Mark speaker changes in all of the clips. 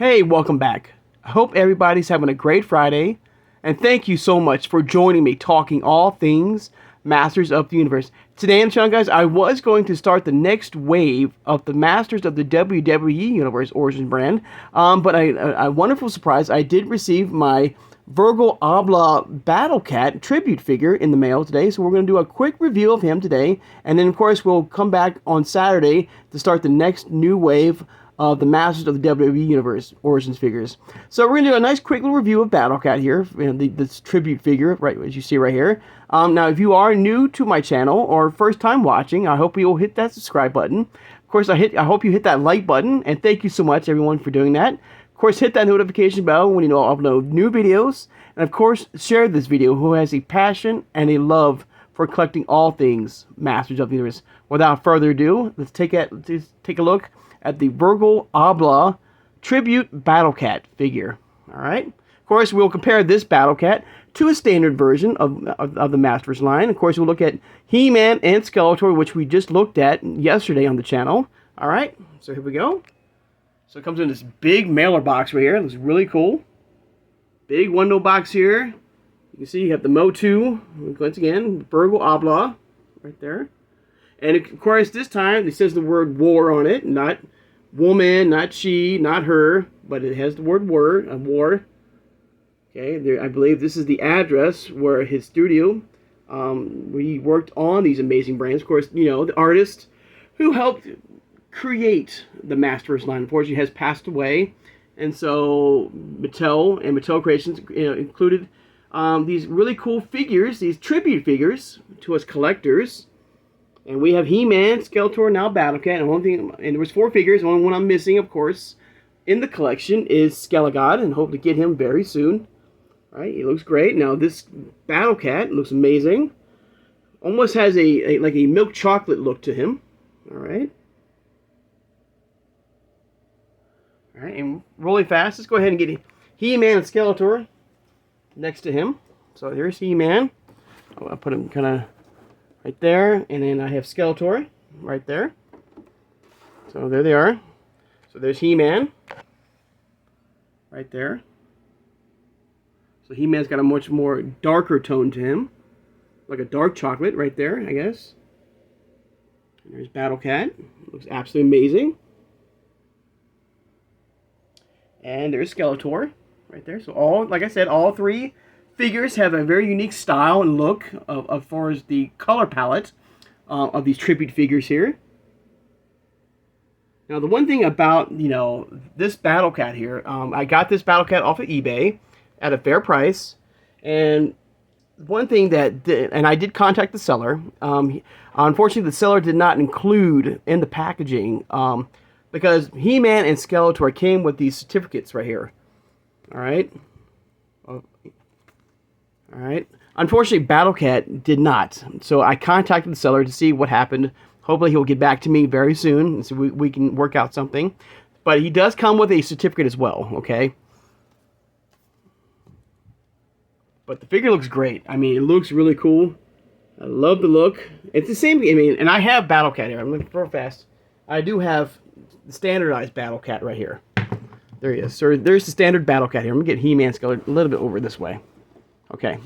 Speaker 1: Hey, welcome back. I hope everybody's having a great Friday, and thank you so much for joining me talking all things Masters of the Universe. Today on the channel, guys, I was going to start the next wave of the Masters of the WWE Universe Origins brand, but a wonderful surprise, I did receive my Virgil Abloh BattleCat tribute figure in the mail today, so we're going to do a quick review of him today, and then of course we'll come back on Saturday to start the next new wave of the Masters of the WWE Universe Origins figures. So we're going to do a nice quick little review of BattleCat here, this tribute figure, right as you see right here. Now, if you are new to my channel or first time watching, I hope you'll hit that subscribe button. Of course, I hope you hit that like button, and thank you so much, everyone, for doing that. Of course, hit that notification bell when you know I'll upload new videos, and of course, share this video who has a passion and a love for collecting all things Masters of the Universe. Without further ado, let's take a look at the Virgil Abloh Tribute BattleCat figure. Alright? Of course, we'll compare this BattleCat to a standard version of the MasterVerse line. Of course, we'll look at He-Man and Skeletor, which we just looked at yesterday on the channel. Alright? So here we go. So it comes in this big mailer box right here. It looks really cool. Big window box here. You can see you have the Motu, once again, Virgil Abloh, right there. And of course, this time it says the word war on it, not woman, not she, not her, but it has the word war. Okay, there, I believe this is the address where his studio, where he worked on these amazing brands. Of course, you know, the artist who helped create the MasterVerse line, unfortunately, has passed away. And so Mattel and Mattel Creations, included these really cool figures, these tribute figures to us collectors. And we have He-Man, Skeletor, now BattleCat, and there was 4 figures. The only one I'm missing, of course, in the collection is Skelegod, and hope to get him very soon. All right, he looks great. Now this BattleCat looks amazing. Almost has like a milk chocolate look to him. All right. All right, and really fast, let's go ahead and get He-Man and Skeletor next to him. So here's He-Man. I'll put him kind of right there, and then I have Skeletor right there. So there they are. So there's He-Man right there. So He-Man's got a much more darker tone to him, like a dark chocolate right there, I guess. And there's BattleCat. Looks absolutely amazing. And there's Skeletor right there. So all, like I said, all 3 figures have a very unique style and look as far as the color palette of these tribute figures here. Now, the one thing about, this BattleCat here, I got this BattleCat off of eBay at a fair price, and one thing and I did contact the seller. Unfortunately, the seller did not include in the packaging, because He-Man and Skeletor came with these certificates right here. All right. Alright. Unfortunately, BattleCat did not. So I contacted the seller to see what happened. Hopefully he'll get back to me very soon, and so we can work out something. But he does come with a certificate as well, okay? But the figure looks great. I mean, it looks really cool. I love the look. It's the same, and I have BattleCat here. I'm looking for fast. I do have the standardized BattleCat right here. There he is. So there's the standard BattleCat here. I'm going to get He-Man Skeletor a little bit over this way. Okay,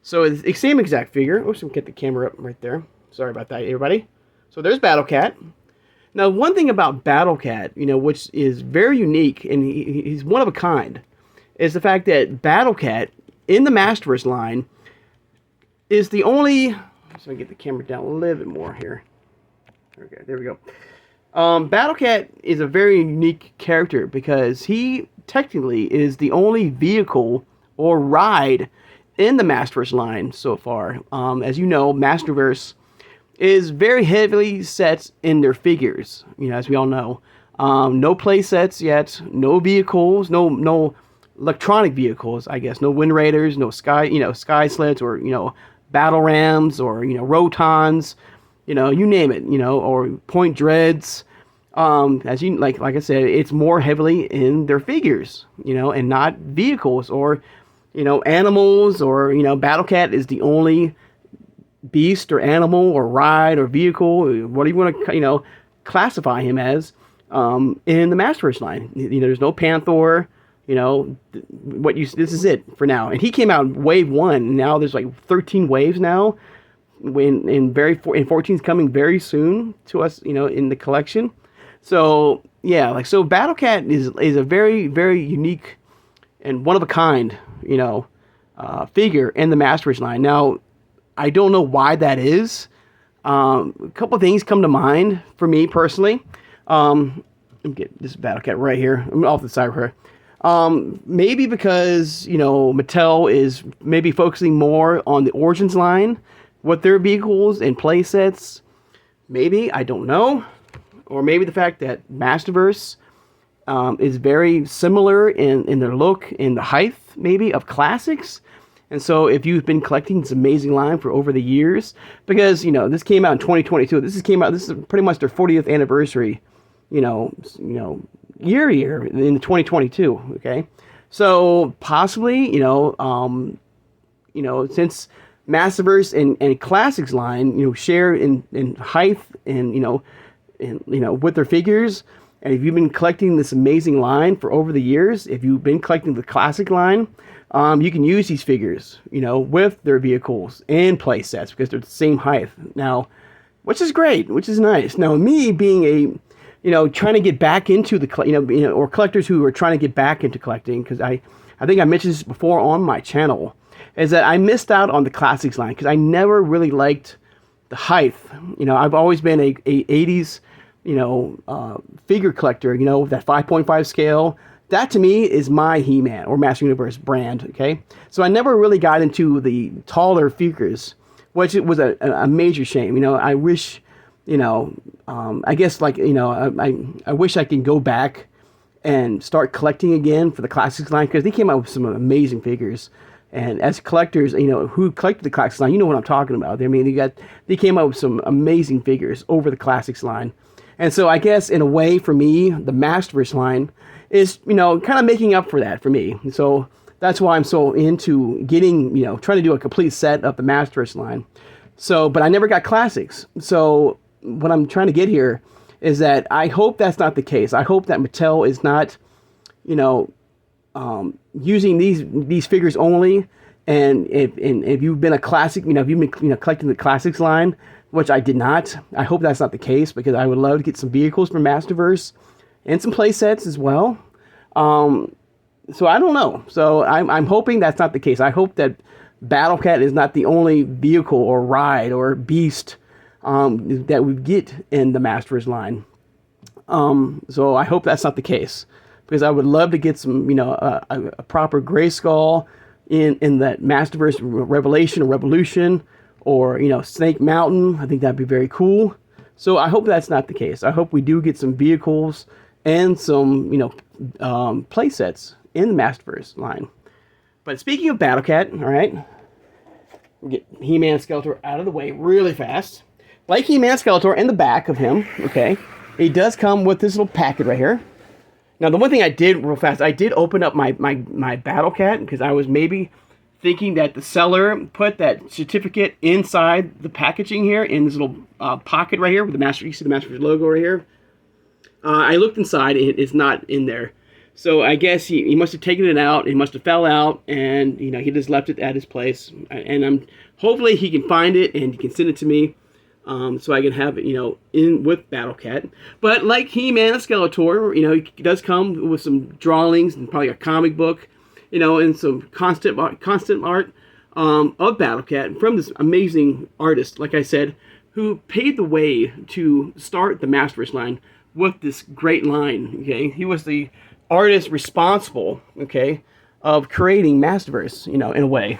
Speaker 1: so it's the same exact figure. Oops, we'll get the camera up right there. Sorry about that, everybody. So there's BattleCat. Now, one thing about BattleCat, which is very unique, and he's one of a kind, is the fact that BattleCat, in the MasterVerse line, is the only... So I get the camera down a little bit more here. Okay, there we go. BattleCat is a very unique character because he technically is the only vehicle or ride in the MasterVerse line so far. As you know, MasterVerse is very heavily set in their figures, as we all know. No play sets yet, no vehicles, no electronic vehicles, I guess. No Wind Raiders, no Sky Sleds, or, Battle Rams, or, Rotons, you name it, or Point Dreads. As you, like I said, it's more heavily in their figures, and not vehicles or, animals, or, BattleCat is the only beast or animal or ride or vehicle, what do you want to, classify him as, in the MasterVerse line. There's no Panther. This is it for now. And he came out in wave 1. And now there's like 13 waves now. And 14 is coming very soon to us, in the collection. So yeah, so BattleCat is a very, very unique and one of a kind, figure in the MasterVerse line. Now, I don't know why that is. A couple of things come to mind for me personally. Let me get this BattleCat right here. I'm off the side of her. Maybe because, Mattel is maybe focusing more on the Origins line with their vehicles and play sets. Maybe, I don't know. Or maybe the fact that MasterVerse is very similar in their look, in the height, maybe, of classics. And so if you've been collecting this amazing line for over the years, because, this came out in 2022. This is pretty much their 40th anniversary, year in 2022, okay? So possibly, since MasterVerse and Classics line, share in height and, with their figures, and if you've been collecting this amazing line for over the years, if you've been collecting the Classic line, you can use these figures, with their vehicles and play sets because they're the same height now, which is great, which is nice. Now, me being a trying to get back into the, or collectors who are trying to get back into collecting, because I think I mentioned this before on my channel, is that I missed out on the Classics line because I never really liked the height. I've always been a 80s, figure collector, with that 5.5 scale. That to me is my He-Man or Master Universe brand, okay? So I never really got into the taller figures, which was a major shame. I wish, I guess I wish I can go back and start collecting again for the Classics line because they came out with some amazing figures. And as collectors, who collected the Classics line, you know what I'm talking about. I mean, they came out with some amazing figures over the Classics line. And so I guess in a way for me, the MasterVerse line is, kind of making up for that for me. So that's why I'm so into getting, trying to do a complete set of the MasterVerse line. So, but I never got Classics. So what I'm trying to get here is that I hope that's not the case. I hope that Mattel is not, using these figures only. And if you've been a classic, if you've been collecting the Classics line, which I did not, I hope that's not the case because I would love to get some vehicles from MasterVerse and some play sets as well. So I don't know. So I'm hoping that's not the case. I hope that BattleCat is not the only vehicle or ride or beast that we get in the MasterVerse line. So I hope that's not the case because I would love to get some, a proper Grayskull in that MasterVerse Revelation or Revolution or, Snake Mountain. I think that'd be very cool. So I hope that's not the case. I hope we do get some vehicles and some, play sets in the MasterVerse line. But speaking of BattleCat, all right, we'll get He-Man Skeletor out of the way really fast. Like He-Man Skeletor in the back of him, okay, he does come with this little packet right here. Now, the one thing I did real fast, I did open up my BattleCat because I was maybe thinking that the seller put that certificate inside the packaging here in this little pocket right here with you see the MasterVerse logo right here. I looked inside, it's not in there. So I guess he must have taken it out, it must have fell out, and he just left it at his place. And hopefully he can find it and he can send it to me, so I can have it, in with BattleCat. But like He-Man and Skeletor, he does come with some drawings and probably a comic book, and some constant art of BattleCat from this amazing artist, like I said, who paved the way to start the MasterVerse line with this great line. Okay, he was the artist responsible, okay, of creating MasterVerse, in a way,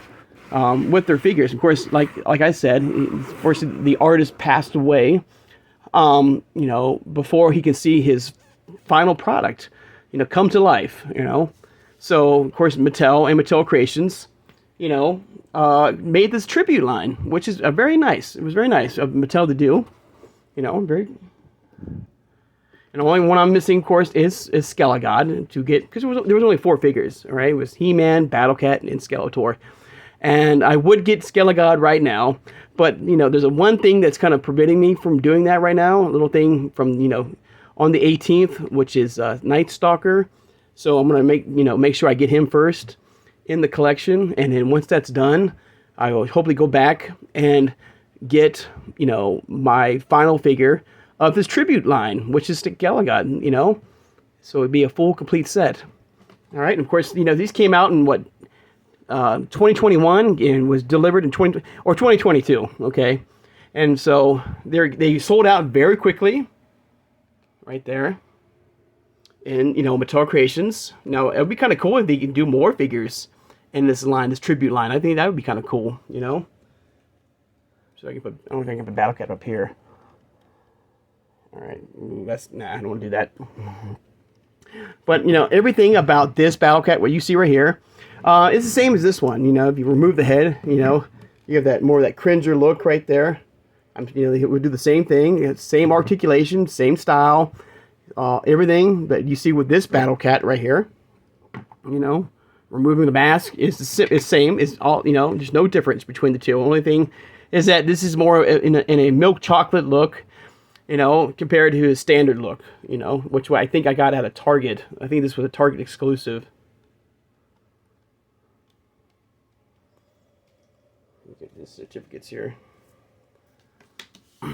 Speaker 1: with their figures. Of course, like I said, of course, the artist passed away, before he can see his final product, come to life, So, of course, Mattel and Mattel Creations, made this tribute line, which is very nice. It was very nice of Mattel to do, very. And the only one I'm missing, of course, is Skelegod to get, because there was only 4 figures, all right? It was He-Man, BattleCat, and Skeletor. And I would get Skelegod right now, but, there's one thing that's kind of preventing me from doing that right now, a little thing from, on the 18th, which is Night Stalker. So I'm gonna make sure I get him first in the collection, and then once that's done, I will hopefully go back and get my final figure of this tribute line, which is to Gallagher. So it'd be a full complete set. All right, and of course these came out in what 2021 and was delivered in 2022. Okay, and so they sold out very quickly. Right there. And Mattel Creations. Now it would be kind of cool if they can do more figures in this line, this tribute line. I think that would be kind of cool. So I don't think I can put BattleCat up here. All right, I don't want to do that. But everything about this BattleCat, what you see right here, is the same as this one. If you remove the head, you have that more of that cringer look right there. It would do the same thing, same articulation, same style, everything. But you see with this BattleCat right here, removing the mask is the same. It's all there's no difference between the two. Only thing is that this is more in a milk chocolate look, compared to his standard look, which I think I got at a Target. I think this was a Target exclusive. Get the certificates here. So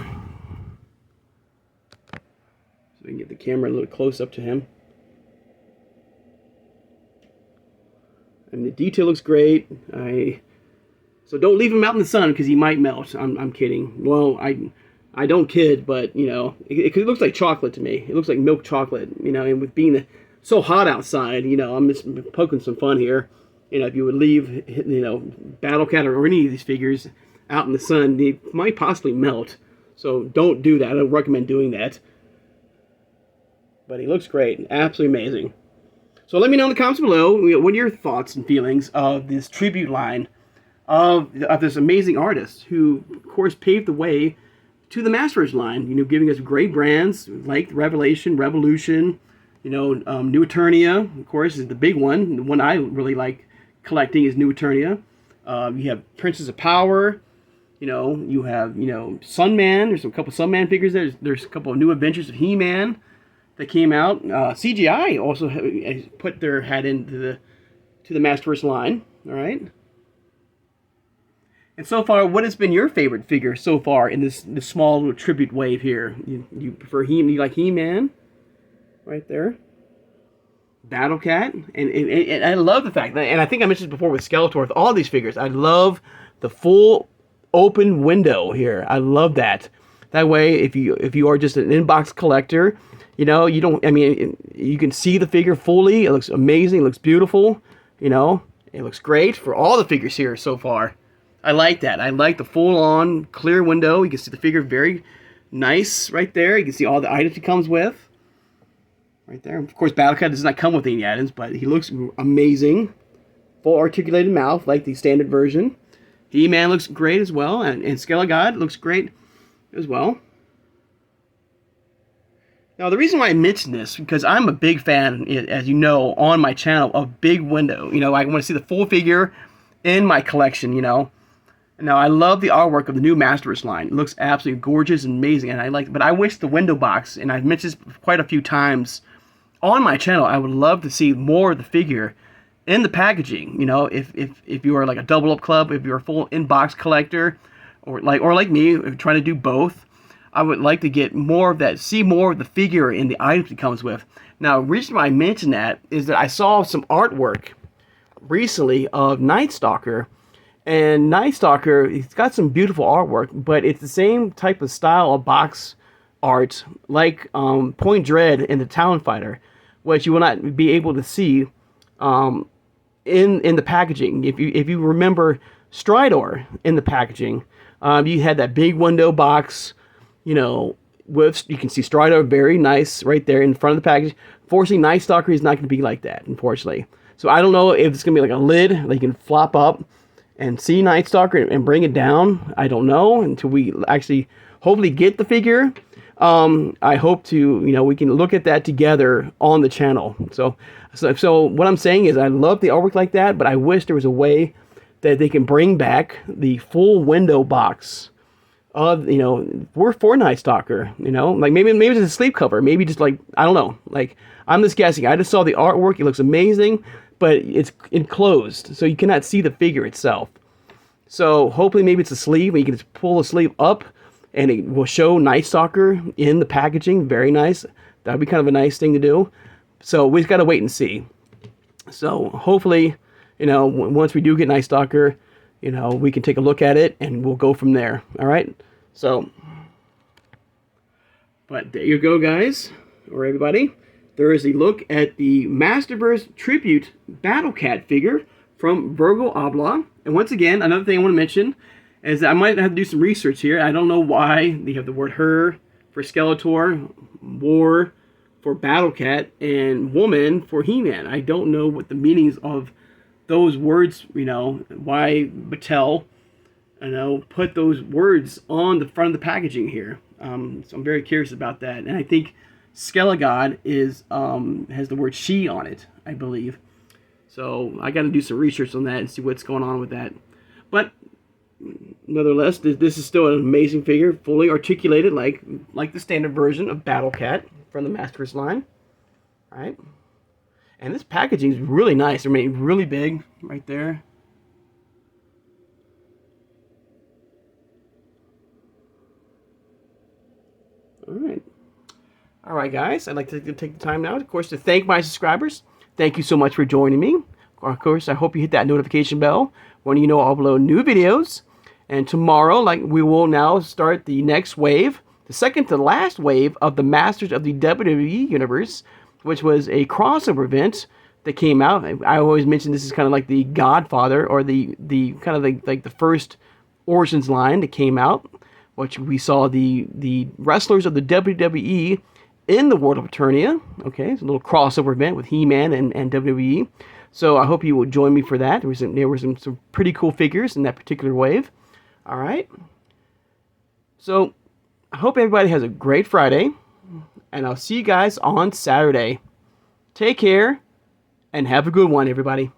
Speaker 1: we can get the camera a little close up to him. And the detail looks great. So don't leave him out in the sun because he might melt. I'm kidding. Well, I don't kid, but it looks like chocolate to me. It looks like milk chocolate. And with being so hot outside, I'm just poking some fun here. If you would leave, BattleCat or any of these figures out in the sun, they might possibly melt. So don't do that. I don't recommend doing that. But he looks great. Absolutely amazing. So let me know in the comments below what are your thoughts and feelings of this tribute line of this amazing artist who, of course, paved the way to the MasterVerse line. Giving us great brands like Revelation, Revolution, New Eternia, of course, is the big one. The one I really like collecting is New Eternia. You have Princess of Power. You have, Sunman. There's a couple Sunman figures there. There's a couple of new adventures of He-Man that came out. CGI also put their hat into the MasterVerse line. All right. And so far, what has been your favorite figure so far in this small little tribute wave here? You prefer you like He-Man? Right there. BattleCat. And I love the fact that, and I think I mentioned before with Skeletor, with all these figures, I love the full open window here. I love that. That way, if you are just an inbox collector, you can see the figure fully. It looks amazing. It looks beautiful. It looks great for all the figures here so far. I like that. I like the full-on clear window. You can see the figure very nice right there. You can see all the items he comes with. Right there. Of course, BattleCat does not come with any items, but he looks amazing. Full articulated mouth like the standard version. He-Man looks great as well, and Skele-God looks great as well. Now, the reason why I mention this, because I'm a big fan, as you know, on my channel, of big window. I want to see the full figure in my collection, Now, I love the artwork of the new MasterVerse line. It looks absolutely gorgeous and amazing, and I like it. But I wish the window box, and I've mentioned this quite a few times on my channel, I would love to see more of the figure in the packaging. If you are like a double up club, if you're a full in-box collector, or like me, trying to do both, I would like to get more of that, see more of the figure in the items it comes with. Now, the reason why I mention that is that I saw some artwork recently of Night Stalker. And Night Stalker, he's got some beautiful artwork, but it's the same type of style of box art like Point Dread in the Talon Fighter, which you will not be able to see in the packaging. If you remember Stridor in the packaging, you had that big window box, with, you can see Stridor very nice right there in front of the package. Fortunately, Night Stalker is not going to be like that, unfortunately. So I don't know if it's going to be like a lid that you can flop up and see Night Stalker and bring it down. I don't know until we actually hopefully get the figure. I hope to, we can look at that together on the channel. So what I'm saying is I love the artwork like that, but I wish there was a way that they can bring back the full window box we're Fortnite stalker, like maybe it's a sleep cover, maybe just like, I don't know, like, I'm just guessing. I just saw the artwork, it looks amazing, but it's enclosed, so you cannot see the figure itself. So hopefully maybe it's a sleeve, and you can just pull the sleeve up, and it will show Night Stalker in the packaging. Very nice. That would be kind of a nice thing to do. So we just got to wait and see. So hopefully, once we do get Night Stalker, we can take a look at it, and we'll go from there. All right? So, but there you go, guys, or everybody. There is a look at the MasterVerse Tribute BattleCat figure from Virgil Abloh. And once again, another thing I want to mention is that I might have to do some research here. I don't know why they have the word her for Skeletor, war for BattleCat, and woman for He-Man. I don't know what the meanings of those words, why Mattel, put those words on the front of the packaging here. So I'm very curious about that. And I think Skelegod has the word she on it, I believe. So I got to do some research on that and see what's going on with that. But nonetheless, this is still an amazing figure, fully articulated like the standard version of BattleCat from the MasterVerse line. All right. And this packaging is really nice. I mean, really big right there. All right, guys. I'd like to take the time now, of course, to thank my subscribers. Thank you so much for joining me. Of course, I hope you hit that notification bell when I'll upload new videos. And tomorrow, we will now start the next wave, the second to last wave of the Masters of the WWE Universe, which was a crossover event that came out. I always mention this is kind of like the Godfather, or the kind of like the first Origins line that came out, which we saw the wrestlers of the WWE in the World of Eternia. Okay, it's a little crossover event with He-Man and WWE. So I hope you will join me for that. There were some pretty cool figures in that particular wave. All right. So I hope everybody has a great Friday, and I'll see you guys on Saturday. Take care, and have a good one, everybody.